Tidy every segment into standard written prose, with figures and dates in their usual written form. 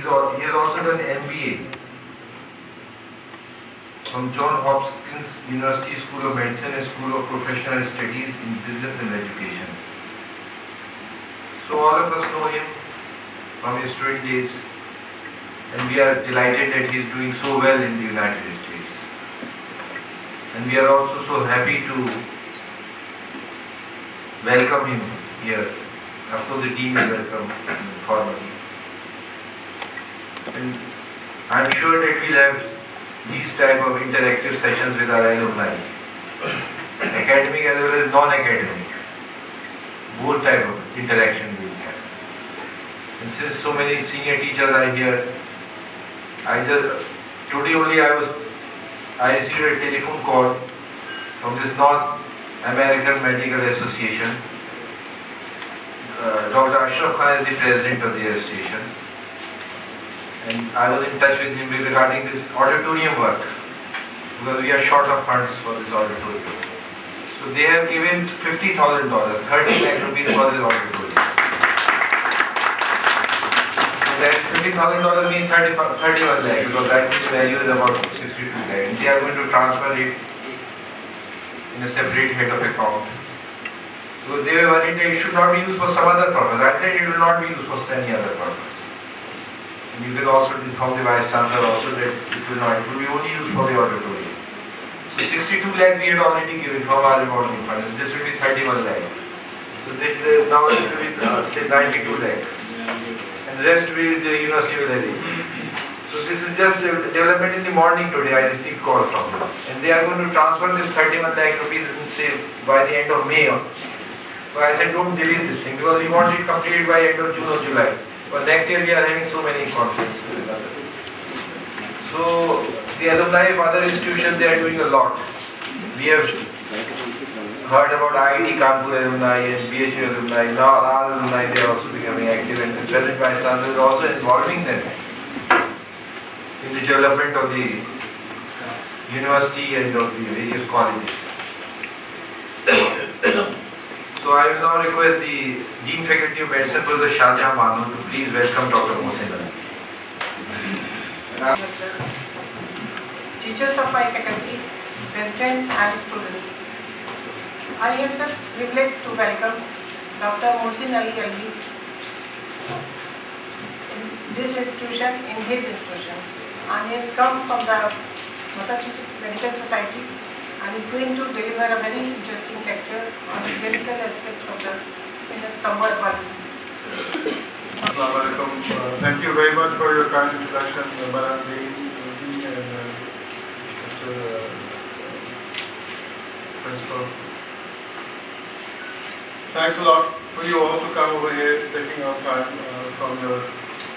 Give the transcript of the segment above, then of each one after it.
He has also done MBA from John Hopkins University School of Medicine and School of Professional Studies in Business and Education. So all of us know him from his student days, and we are delighted that he is doing so well in the United States. And we are also so happy to welcome him here. Of course, the team will welcome formally. And I am sure that we'll have these type of interactive sessions with our alumni, academic as well as non-academic. Both type of interaction we will have. And since so many senior teachers are here, today only I received a telephone call from this North American Medical Association. Dr. Ashraf Khan is the president of the association. And I was in touch with him regarding this auditorium work, because we are short of funds for this auditorium. So they have given $50,000, 30 lakh rupees for this auditorium. So that $50,000 means 31 lakh, because that value is about 62 lakh. And they are going to transfer it in a separate head of account. So they were worried that it should not be used for some other purpose. I said it will not be used for any other purpose. You can also inform the Vice Chancellor also that it will be only used for the auditorium. So 62 lakh we had already given from our revolving fund. This will be 31 lakh. So now it will be say 92 lakh. And the rest the university will have. So this is just development in the morning today. I received call from them. And they are going to transfer this 31 lakh rupees say by the end of May. So I said don't delay this thing, because we want it completed by end of June or July. But next year we are having so many conferences with others. So the alumni of other institutions, they are doing a lot. We have heard about IIT Kanpur alumni and BHU alumni. Now our alumni, they are also becoming active, and the present Vice Chancellor is also involving them in the development of the university and of the various colleges. So I will now request the Dean Faculty of Medicine, Professor AMAANA, to please welcome Dr. Mohsin. Teachers of my faculty, residents and students, I have the privilege to welcome Dr. Mohsin in this institution, in his institution. And he has come from the Massachusetts Medical Society and is going to deliver a very interesting lecture on the clinical aspects of the thromboembolism. Thank you very much for your kind introduction, Madam Dean and Mr. Principal. Thanks a lot for you all to come over here, taking out time from your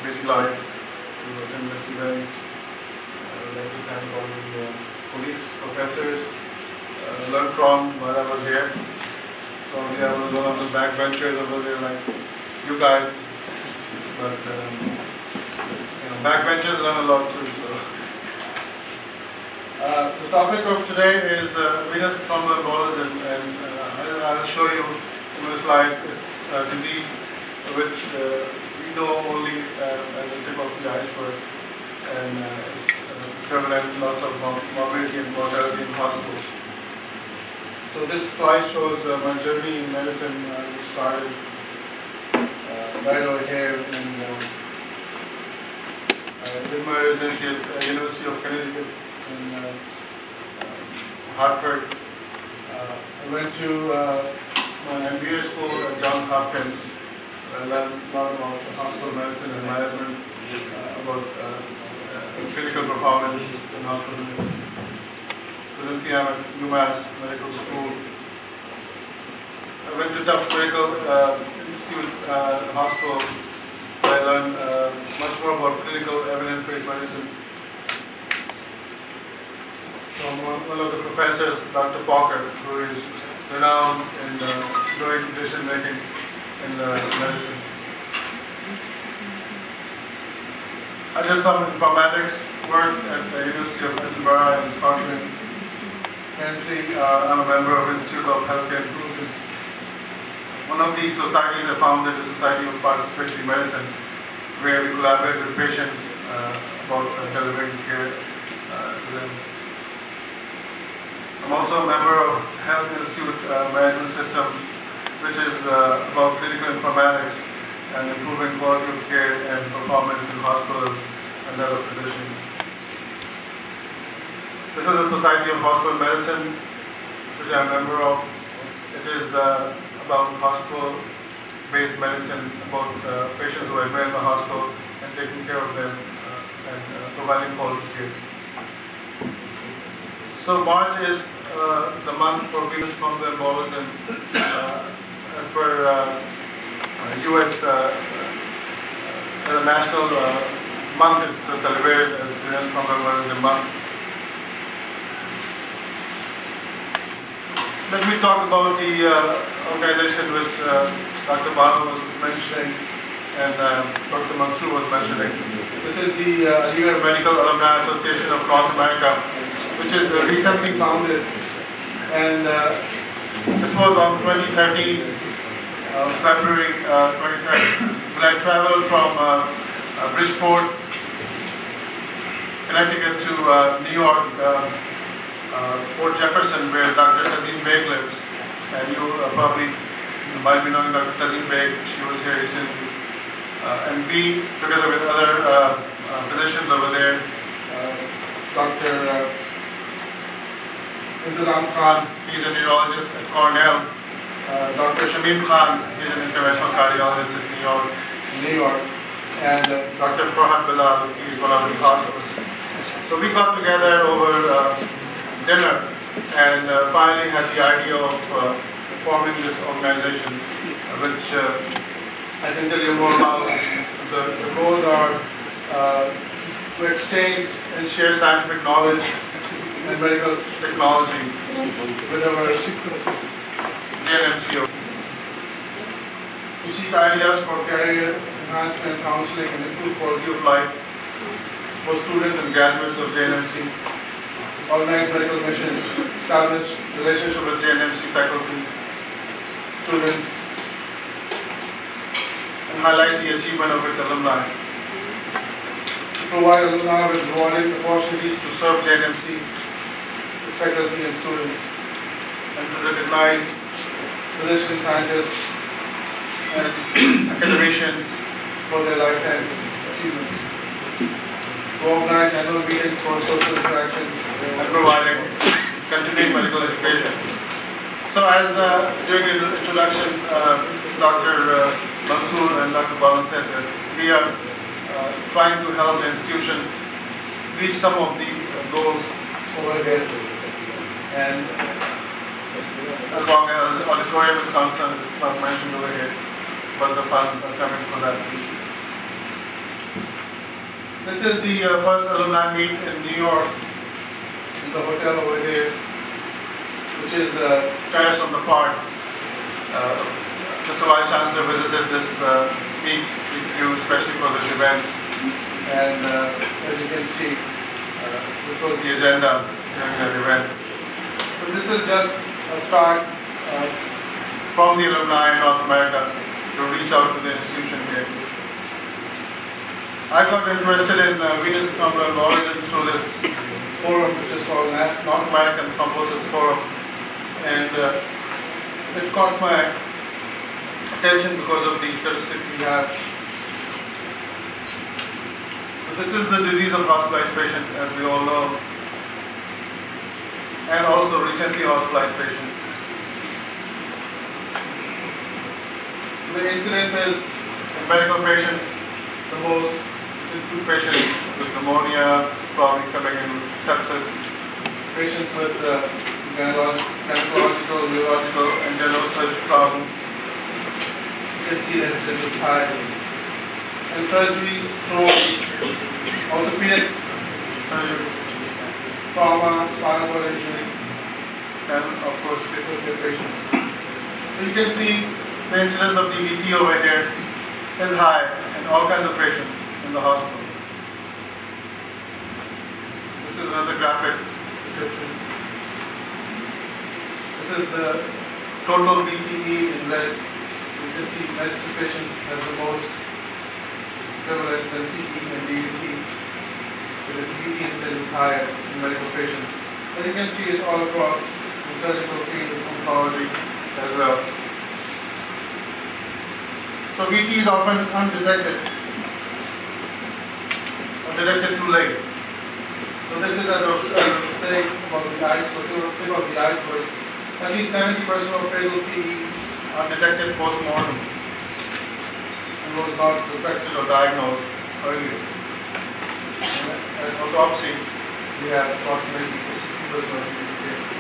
busy life to attend this event. I would like to thank all the colleagues, professors, learned from while I was here. Probably I was one of the backbenchers over there, like you guys. But backbenchers learn a lot too. So the topic of today is venous thromboembolism, and I'll show you in this slide. It's a disease which we know only as the tip of the iceberg, and it's prevalent, lots of morbidity and mortality in hospitals. So this slide shows my journey in medicine. I started right over here I did my residency at University of Connecticut in Hartford. I went to my MBA school at Johns Hopkins. I learned a lot about hospital medicine and management, about clinical performance in hospital medicine. Presently I'm at UMass Medical School. I went to Tufts Medical Institute Hospital, where I learned much more about clinical evidence-based medicine from one of the professors, Dr. Parker, who is renowned in doing decision-making in medicine. I did some informatics work at the University of Edinburgh in Scotland. Currently, I'm a member of Institute of Healthcare Improvement. One of the societies I founded is the Society of Participatory Medicine, where we collaborate with patients about delivering care to them. I'm also a member of Health Institute Management Systems, which is about clinical informatics and improving quality of care and performance in hospitals and other physicians. This is the Society of Hospital Medicine, which I'm a member of. It is about hospital-based medicine, about patients who are admitted in the hospital and taking care of them and providing quality care. So March is the month for venous thromboembolism. As per US as a national month, it's celebrated as venous thromboembolism month. Let me talk about the organization which Dr. Balu was mentioning and Dr. Mansoor was mentioning. This is the Aligarh Medical Alumni Association of North America, which is recently founded, and this was on 2013, February 2013, when I traveled from Bridgeport, Connecticut to New York, Port Jefferson, where Dr. Tazeen Beg lives, and you probably might be knowing Dr. Tazeen Beg. She was here recently, and we, together with other physicians over there, Dr. Intizam Khan, he's a neurologist at Cornell. Dr. Shamim Khan, he's an interventional cardiologist at New York. And Dr. Farhan Bilal, he's one of the hospitals. So we got together over dinner and finally had the idea of forming this organization, which I can tell you more about. The goals are to exchange and share scientific knowledge and medical technology with our JNMCO. To seek ideas for career enhancement, counseling, and improved quality of life for students and graduates of JNMC. Organize medical missions, establish relationship with JNMC faculty, students, and highlight the achievement of its alumni. Provide alumni with rewarding opportunities to serve JNMC, its faculty and students, and to recognize physicians, scientists, and academicians for their lifetime achievements. To organize annual meetings for social interactions and providing continuing medical education. So as during the introduction, Dr. Mansoor and Dr. Balan said that we are trying to help the institution reach some of the goals over here. And as long as the auditorium is concerned, it's not mentioned over here, but the funds are coming for that. This is the first alumni meet in New York, in the hotel over here, which is Terrace on the Park. Mr. Vice Chancellor visited this meet with you, especially for this event. And as you can see, this was the agenda during that event. So this is just a start from the alumni in North America to reach out to the institution here. I got interested in venous thromboembolism through this forum, which is called North American Thrombosis Forum, and it caught my attention because of the statistics we have. So this is the disease of hospitalized patients, as we all know, and also recently hospitalized patients. The incidences in medical patients, the most two patients with pneumonia, probably coming in with sepsis, patients with gynecological, urological, and general surgery problems. You can see the incidence is high. And surgeries, stroke, orthopedics, surgery, trauma, spinal cord injury, and of course, critical patients. So you can see the incidence of DVT over here is high in all kinds of patients in the hospital. This is another graphic description. This is the total VTE in red. You can see medicine patients has the most. prevalence than PE and DVT, with the DVT incidence higher in medical patients. But you can see it all across the surgical field, oncology as well. So VT is often undetected, or detected too late. So this is, as I was saying about the iceberg, tip of the iceberg. At least 70% of fatal PE are detected post-mortem and was not suspected or diagnosed earlier. And at autopsy, we have approximately 62% of these cases.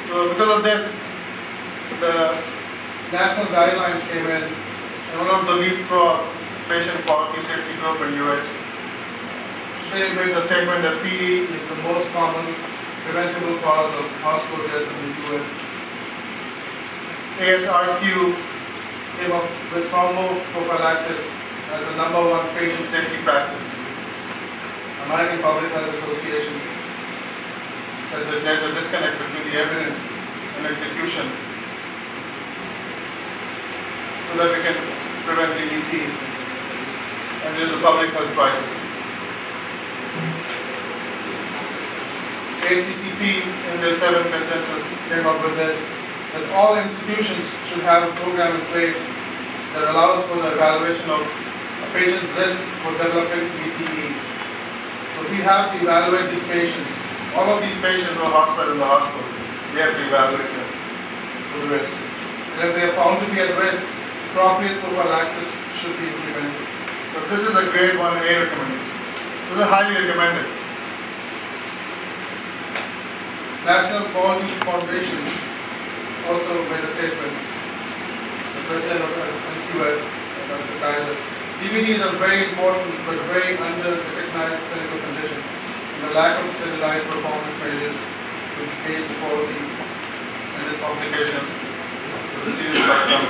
So because of this, the national guidelines came in, and one of the leapfrog patient quality safety group in US, they made the statement that PE is the most common preventable cause of hospital death in the US. AHRQ came up with thromboprophylaxis as the #1 patient safety practice. American Public Health Association said that there's a disconnect between the evidence and execution so that we can prevent the ET, and it is a public health crisis. ACCP in their 7th consensus came up with this, that all institutions should have a program in place that allows for the evaluation of a patient's risk for developing VTE. So we have to evaluate these patients. All of these patients who are hospitalized in the hospital, we have to evaluate them for the risk. And if they are found to be at risk, appropriate prophylaxis should be implemented. So this is a grade 1A recommendation. This is highly recommended. National Quality Foundation also made a statement. The president of NQF, Dr. Kaiser. DVT is a very important but very under-recognized clinical condition, and the lack of standardized performance measures to gauge the quality and its complications is a serious outcome.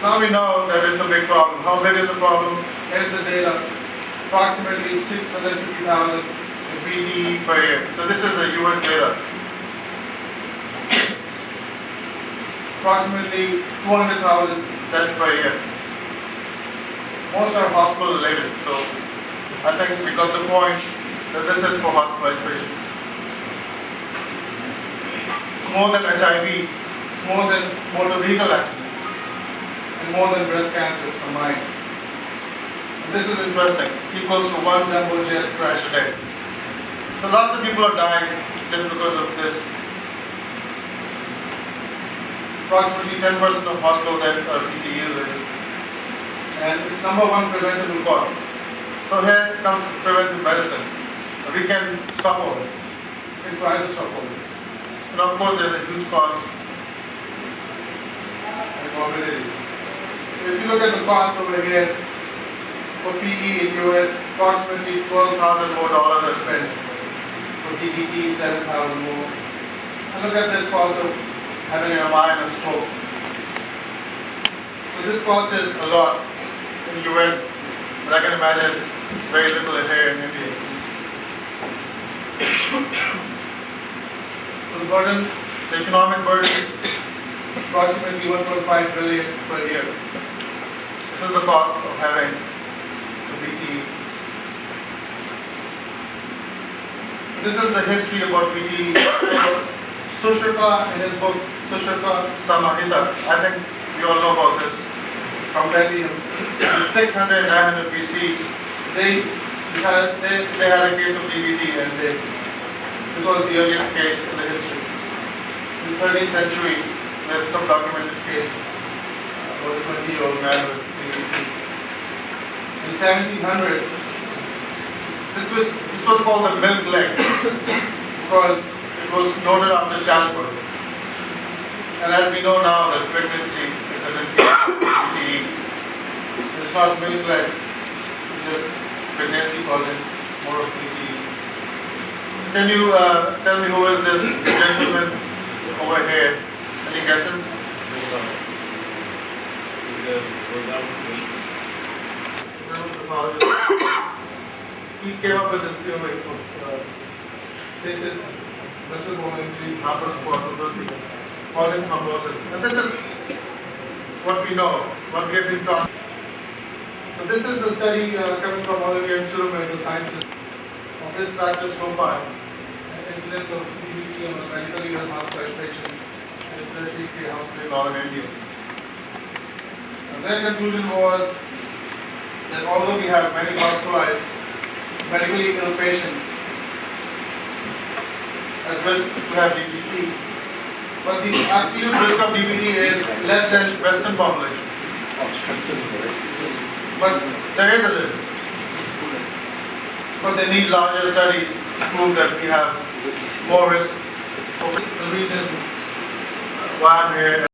Now we know that it's a big problem. How big is the problem? Here's the data. Approximately 650,000 VTE per year. So this is the US data. Approximately 200,000 deaths per year. Most are hospital related, so I think we got the point that this is for hospitalized patients. It's more than HIV, it's more than motor vehicle accidents, and more than breast cancers combined. And this is interesting, equals to 1 jumbo jet crash a day. So lots of people are dying just because of this. Approximately 10% of hospital deaths are VTE related. And it's #1 preventable cause. So here comes preventive medicine. We can stop all this. We can try to stop all this. And of course there's a huge cost and morbidity. If you look at the cost over here, for PE in US, approximately $12,000 more are spent. For DVT, 7,000 more. And look at this cost of having an AMAANA stroke. So this cost is a lot in US, but I can imagine it's very little here in India. So the burden, the economic burden, approximately 1.5 billion per year. This is the cost of having the VTE. This is the history about VTE. Sushruta in his book, Sushruta Samahita, I think you all know about this compendium. In 600 and 900 BC, they had a case of DVT, and this was the earliest case in the history. In the 13th century, there's some documented case about a 20-year-old man with DVT. In the 1700s, this was called the milk leg because it was noted after childbirth. And as we know now that pregnancy is a VTE. It's not milk leg, it's just pregnancy causing more of VTE. Can you tell me who is this gentleman over here? Any guesses? He came up with this theory of stasis, vessel bone injury, causing thrombosis. And this is what we know, what we have been taught. So this is the study coming from All India Institute of Medical Sciences of risk factors profile and incidence of DVT among medically ill hospitalized patients in tertiary care hospital or in India. And their conclusion was that although we have many hospitalized medically ill patients at risk to have DVT, but the absolute risk of DVT is less than Western population. But there is a risk. But they need larger studies to prove that we have more risk. So this is the reason why I'm here.